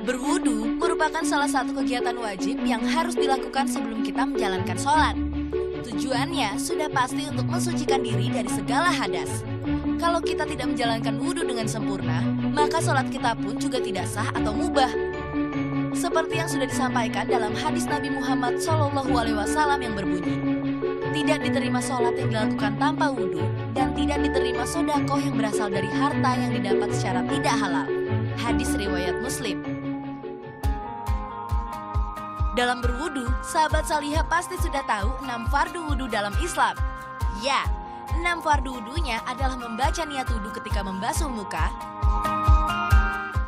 Berwudu merupakan salah satu kegiatan wajib yang harus dilakukan sebelum kita menjalankan sholat. Tujuannya sudah pasti untuk mensucikan diri dari segala hadas. Kalau kita tidak menjalankan wudu dengan sempurna, maka sholat kita pun juga tidak sah atau mubah. Seperti yang sudah disampaikan dalam hadis Nabi Muhammad SAW yang berbunyi, tidak diterima sholat yang dilakukan tanpa wudu, dan tidak diterima sodakoh yang berasal dari harta yang didapat secara tidak halal. Hadis riwayat Muslim. Dalam berwudu, sahabat salihah pasti sudah tahu 6 fardu wudu dalam Islam. Ya, 6 fardu wudunya adalah membaca niat wudu ketika membasuh muka,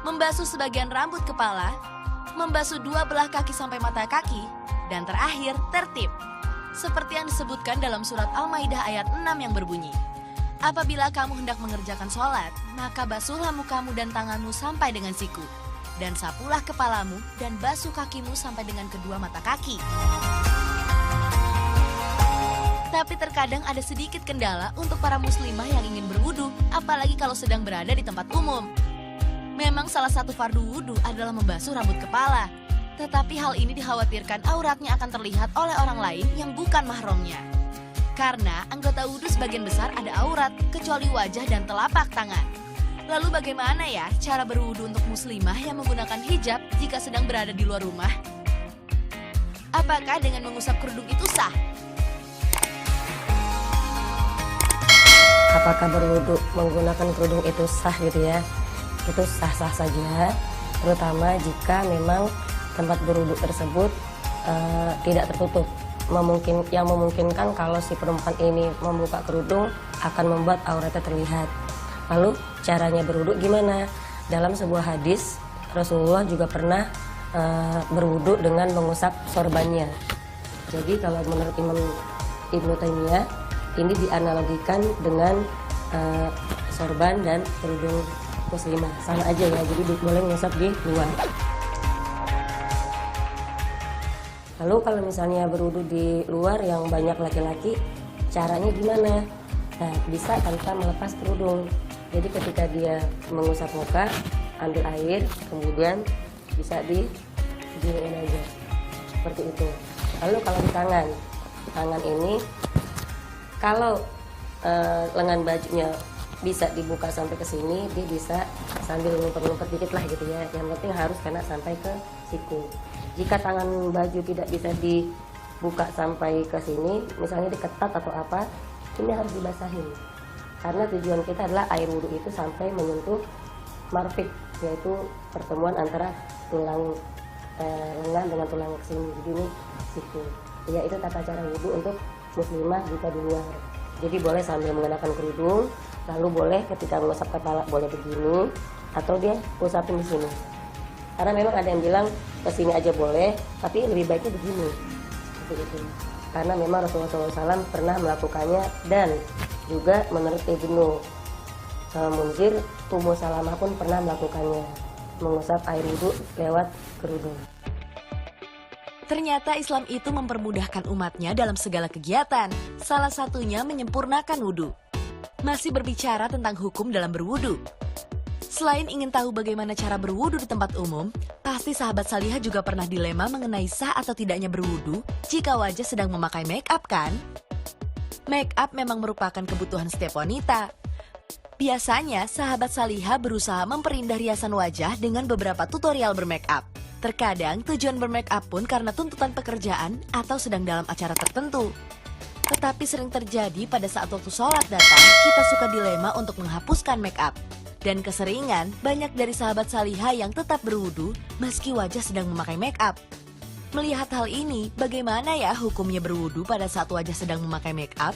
membasuh sebagian rambut kepala, membasuh 2 belah kaki sampai mata kaki, dan terakhir tertib. Seperti yang disebutkan dalam surat Al-Maidah ayat 6 yang berbunyi, apabila kamu hendak mengerjakan sholat, maka basuhlah mukamu dan tanganmu sampai dengan siku, dan sapulah kepalamu dan basuh kakimu sampai dengan kedua mata kaki. Tapi terkadang ada sedikit kendala untuk para muslimah yang ingin berwudu, apalagi kalau sedang berada di tempat umum. Memang salah satu fardu wudu adalah membasuh rambut kepala, tetapi hal ini dikhawatirkan auratnya akan terlihat oleh orang lain yang bukan mahramnya. Karena anggota wudu sebagian besar ada aurat, kecuali wajah dan telapak tangan. Lalu bagaimana ya cara berwudu untuk muslimah yang menggunakan hijab jika sedang berada di luar rumah? Apakah dengan mengusap kerudung itu sah? Apakah berwudu menggunakan kerudung itu sah gitu ya? Itu sah-sah saja, terutama jika memang tempat berwudu tersebut tidak tertutup. Yang memungkinkan kalau si perempuan ini membuka kerudung akan membuat auratnya terlihat. Lalu caranya berwudu gimana? Dalam sebuah hadis, Rasulullah juga pernah berwudu dengan mengusap sorbannya. Jadi kalau menurut Imam Ibnu Taimiyah, ini dianalogikan dengan sorban dan kerudung muslimah. Sama aja ya, jadi boleh mengusap di luar. Lalu kalau misalnya berwudu di luar yang banyak laki-laki, caranya gimana? Nah, bisa tanpa melepas kerudung. Jadi ketika dia mengusap muka, ambil air, kemudian bisa diginiin aja, seperti itu. Lalu kalau di tangan ini, kalau lengan bajunya bisa dibuka sampai ke sini, dia bisa sambil ngumpet-ngumpet dikit lah gitu ya. Yang penting harus kena sampai ke siku. Jika tangan baju tidak bisa dibuka sampai ke sini, misalnya diketat atau apa, ini harus dibasahin. Karena tujuan kita adalah air wudhu itu sampai menyentuh marfik, yaitu pertemuan antara tulang lengan dengan tulang kesini. Jadi ini siku. Ya, itu tata cara wudhu untuk muslimah jika di luar. Jadi boleh sambil mengenakan kerudung, lalu boleh ketika mengusap kepala boleh begini, atau dia usapin di sini. Karena memang ada yang bilang ke sini aja boleh, tapi lebih baiknya begini. Seperti itu. Karena memang Rasulullah SAW pernah melakukannya, dan juga menurut Ibnu Munzir, Ummu Salamah pun pernah melakukannya, mengusap air wudhu lewat kerudung. Ternyata Islam itu mempermudahkan umatnya dalam segala kegiatan, salah satunya menyempurnakan wudu. Masih berbicara tentang hukum dalam berwudu. Selain ingin tahu bagaimana cara berwudu di tempat umum, pasti sahabat salihah juga pernah dilema mengenai sah atau tidaknya berwudu jika wajah sedang memakai make up kan? Make up memang merupakan kebutuhan setiap wanita. Biasanya sahabat salihah berusaha memperindah riasan wajah dengan beberapa tutorial bermake up. Terkadang tujuan bermake up pun karena tuntutan pekerjaan atau sedang dalam acara tertentu. Tetapi sering terjadi pada saat waktu sholat datang, kita suka dilema untuk menghapuskan make up. Dan keseringan, banyak dari sahabat salihah yang tetap berwudu meski wajah sedang memakai make up. Melihat hal ini, bagaimana ya hukumnya berwudu pada saat wajah sedang memakai make up?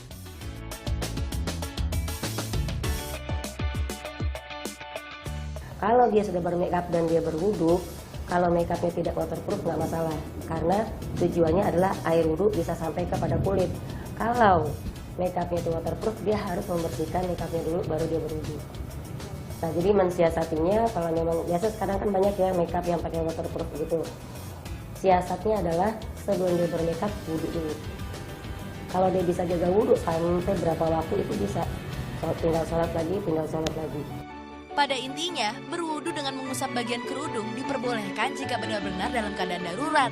Kalau dia sudah bermake up dan dia berwudu, kalau make upnya tidak waterproof nggak masalah, karena tujuannya adalah air wudhu bisa sampai kepada kulit. Kalau make upnya itu waterproof, dia harus membersihkan make upnya dulu baru dia berwudhu. Nah, jadi mensiasatinya, kalau memang biasa sekarang kan banyak ya make up yang pakai waterproof gitu. Siasatnya adalah sebelum dia bermake up, wudhu dulu. Kalau dia bisa jaga wudhu sampai berapa waktu itu bisa. Tinggal sholat lagi, tinggal sholat lagi. Pada intinya, berwudu dengan mengusap bagian kerudung diperbolehkan jika benar-benar dalam keadaan darurat,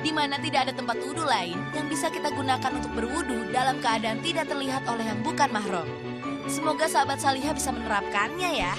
di mana tidak ada tempat wudu lain yang bisa kita gunakan untuk berwudu dalam keadaan tidak terlihat oleh yang bukan mahram. Semoga sahabat Salihah bisa menerapkannya ya.